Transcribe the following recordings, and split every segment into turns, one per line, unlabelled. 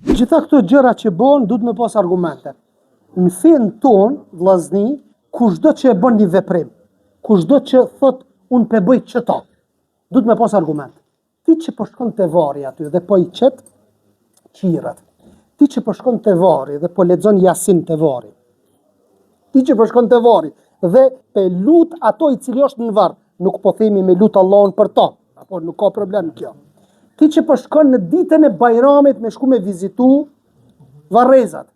Gjitha këto gjëra që bën, duhet me pas argumente. Në fen ton, vllazni, kushdo që e bën një veprim, kushdo që thot unë pe bëj çeta, duhet me pas argument. Ti që po shkon te varri aty dhe po i qet qirat. Ti që po shkon te varri dhe po lexon Yasin te varri. Ti që po shkon te varri dhe pe lut ato i cili është në varr, nuk po themi me lut Allahun për to, apo nuk ka problem kjo. Ti që po shkon në ditën e Bajramit me shku me vizitu varrezat.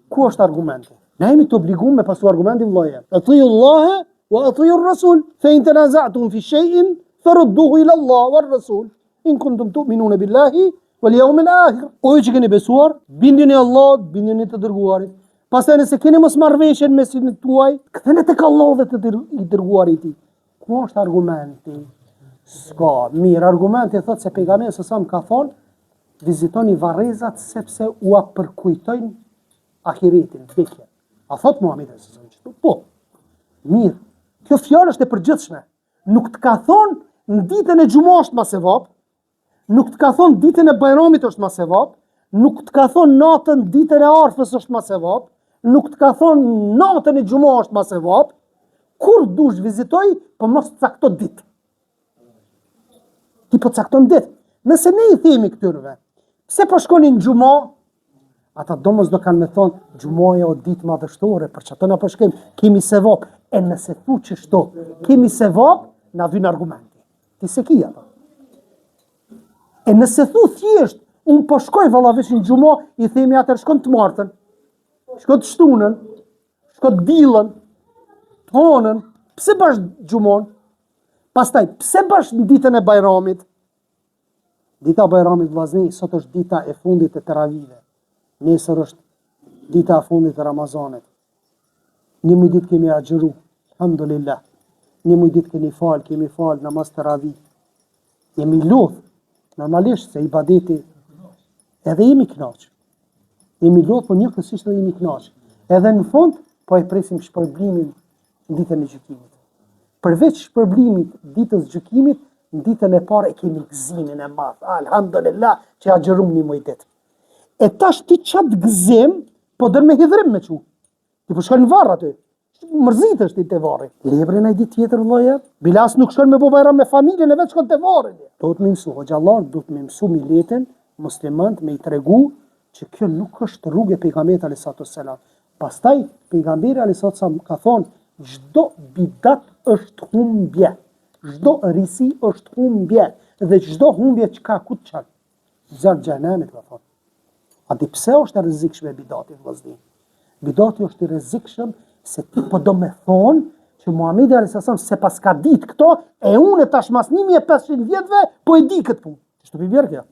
Ku është argumenti? Ne jemi të obliguar me pasu argumenti vëllaja. Atiyu Allah wa atiyu Rasul. Fa in tanaza'tum fi shay'in farudduhu ila Allah wa Rasul. In kuntum tu'minuna billahi wal yawmil akhir. O ju që keni besuar, bindini Allahut, bindini të dërguarit. Pastaj nëse keni mos marrëveshje me mesin tuaj, ktheni tek Allahu dhe të i dërguari i tij. Ku është argumenti? S'ka. Mirë, argumenti thotë se pejgamberi sa ka thonë, vizitoni varrezat sepse u përkujtojnë ahiretin, vdekjen. A thot Muhamedi sallallahu alaihi wasallam? Po. Mirë. Kjo fjalë është e përgjithshme. Nuk të ka thonë në ditën e xumës është më sevap, nuk të ka thonë ditën e Bajramit është më sevap, nuk të ka thonë natën ditën e Arfës është më sevap, nuk të ka thonë natën e xumës është më sevap. Kur dush vizitoj, po mos cakto ditë. Ti po cakton ditë. Nëse ne i themi këtyrve, pse po shkonin në xhumë? Ata domos do kanë me thonë, xhumoja o ditë madhështore, për çato na po shkojmë, kemi sevap. E nëse thu që shto, kemi sevap, na vjen argumenti. Ti se ki ato. E nëse thu thjesht, unë po shkoj valla veç në xhumë, i themi atër shkon të martën, shkon të shtunën, shkon të dillën, të honën, pse bash xhumon? Pastaj, pse bash në ditën e Bajramit? Dita e Bajramit vllazni, sot është dita e fundit e Teravive. Nesër është dita e fundit e Ramazanit. 11 ditë kemi agjëru, alhamdulillah. 11 ditë kemi fal namaz Teravih. Jemi lodh, normalisht se ibadeti edhe jemi kënaq. Jemi lodh, po njëkohësisht edhe jemi kënaq. Edhe në fund po e presim shpërblimin në ditën e gjykimit. Përveç shpërblimit ditës gjykimit, në ditën e parë e kemi gëzimin e madh. Alhamdulillah që agjërum një muaj ditë. E tash ti qatë gëzim, po dërë me hidhrim me qu. Ti po shkon në varr aty. Mërzitesh ti te varri. Lebrin ai ditë tjetër vëllaja. Bilas nuk shkon me bo Bajram me familjen e vet, shkon te varri. Duhet më mësu, xhallar, duhet më mësu miletin muslimant me i tregu që kjo nuk është rrugë e pejgamberit alayhi salam. Pastaj pejgamberi alayhi salam ka thonë, çdo bidat është humbje. Çdo risi është humbje dhe çdo humbje çka ku të çan. Zot xhenamit ka thonë. A di pse është e rrezikshme bidati vllazni? Bidati është i rrezikshëm se ti po do me thonë që Muhamedi alayhis salam se pas ka ditë këto e unë tash mas 1500 vjetëve po e di këtë punë. Ç'to i bjerë kjo?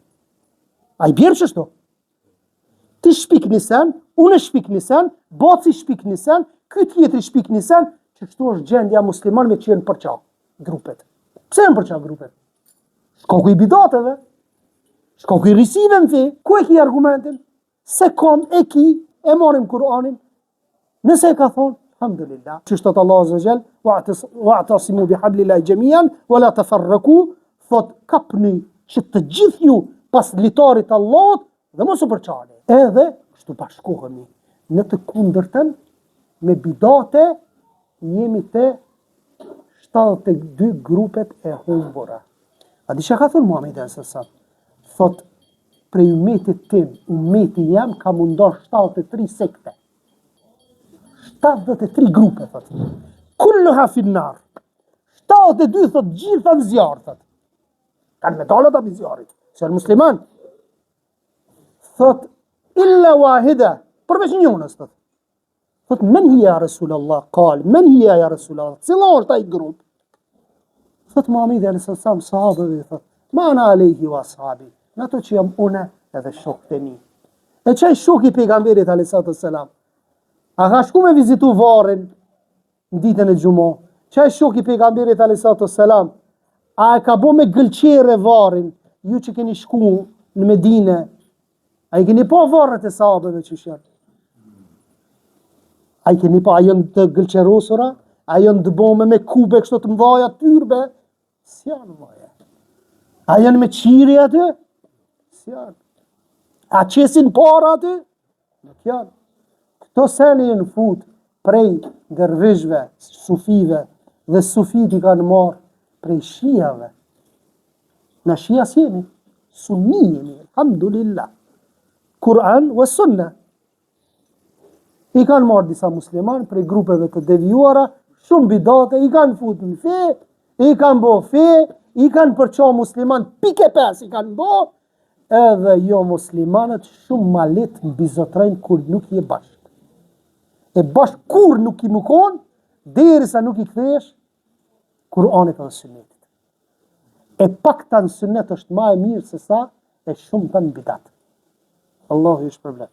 A i bjerë ç'to? Ti shpik një sen, unë shpik një sen, baci shpik një sen, ky tjetri shpik një sen, që kështu është gjendja muslimanëve që janë përça grupet. Pse janë përça grupet? Shkoku i bidateve, shkoku i risive në fe, ku e ki argumentin? Se kom e ki, e marim Kur'anin, nëse e ka thonë, alhamdulillah, që shtot Allah azza jall, wa'tasimu bihablillahi jamian, wa la tafarraku, thot kapni që të gjithë ju pas litarit Allahut dhe mos u përçani. Edhe kështu bashkohemi në të kundërtën me bidate, jemi te 72 grupet e humbura. A di çka ka thënë Muhamedi sallallahu? Thot prej umetit tim, umeti jam ka mundar 73 sekte. 73 grupe, thot. Kulluha fin nar. 72 thot gjitha në zjarr, thot. Kanë medalat apo zjarrit. Se musliman. Thot illa wahida, përveç njënës, thot. Thot men hiya Rasulullah, qal, men hiya ya Rasulullah. Cila është ai grup? Thot Muhamedi alayhis salam sahabëve, thot, ma ana alayhi wa ashabi. Në ato që jam une edhe shokët e mi. E qaj shoki pejgamberit alayhis salam? A ka shku me vizitu varrin në ditën e xumës? Qaj shoki pejgamberit alayhis salam? A e ka bo me gëlqere varrin? Ju që keni shku në Medinë, a i keni po varret e sahabëve që shërë? A i keni po, a jënë të gëlqerosura? A jënë të bome me kube kështu të mdhaja tyrbe? Si janë mdhaja? A jënë me qiri aty? Si janë? A qesin para aty? Nuk janë. Këto seni në fut prej dervishve, sufive, dhe sufit i kanë marë prej shiave. Në shia s'jemi, sunni jemi, alhamdulillah. Kur'an vë sunna. I kanë marë disa musliman prej grupeve të devijuara, shumë bidate, i kanë fut në fe, i kanë bo fe, i kanë përqa musliman, pike pes i kanë bo, edhe jo muslimanët shumë malet në bizotrejnë kur nuk je bashkë. E bashkë kur nuk i mukon, deri sa nuk i kthesh, Kur'anit dhe sunnetit. E pak të në sunnet është ma e mirë se sa, e shumë të në bidat. Allahu i shpërblet.